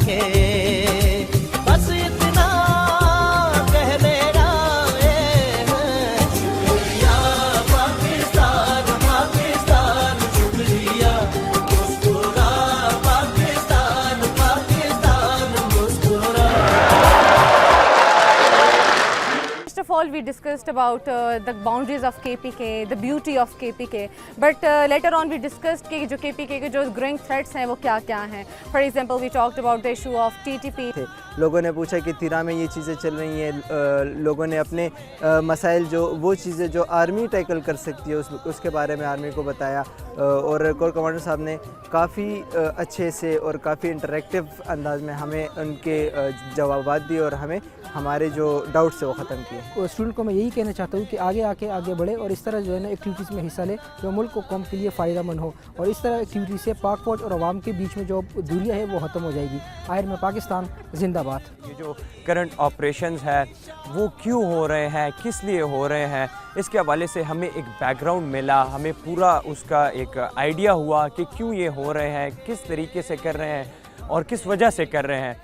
रखे, बस इतना कह मेरा शुक्रिया पाकिस्तान, पाकिस्तान शुक्रिया, मुस्कुरा पाकिस्तान, पाकिस्तान मुस्कुरा। First of all, we discussed about the boundaries of KPK, the beauty of KPK, but later on we discussed कि जो KPK के जो growing threats हैं वो क्या क्या हैं. For example, we talked about the issue of TTP. लोगों ने पूछा कि तिरा में ये चीज़ें चल रही हैं, लोगों ने अपने मसाइल जो वो चीज़ें जो आर्मी टैकल कर सकती है उसके बारे में आर्मी को बताया, और कोर कमांडर साहब ने काफ़ी अच्छे से और काफ़ी इंटरेक्टिव अंदाज में हमें उनके जवाबात दिए और हमें हमारे जो डाउट्स थे वो ख़त्म किए। स्टूडेंट को मैं यही कहना चाहता हूँ कि आगे आके आगे बढ़े और इस तरह जो है ना एक्टिविटीज़ में हिस्सा ले जो मुल्क को कौम के लिए फ़ायदा मंद हो, और इस तरह एक्टिविटी से पाक फौज और आवाम के बीच में जो दूरियाँ है वो ख़त्म हो जाएगी। आखिर में पाकिस्तान जिंदाबाद। ये जो करंट ऑपरेशंस है वो क्यों हो रहे हैं, किस लिए हो रहे हैं, इसके हवाले से हमें एक बैकग्राउंड मिला, हमें पूरा उसका एक आइडिया हुआ कि क्यों ये हो रहे हैं, किस तरीके से कर रहे हैं और किस वजह से कर रहे हैं।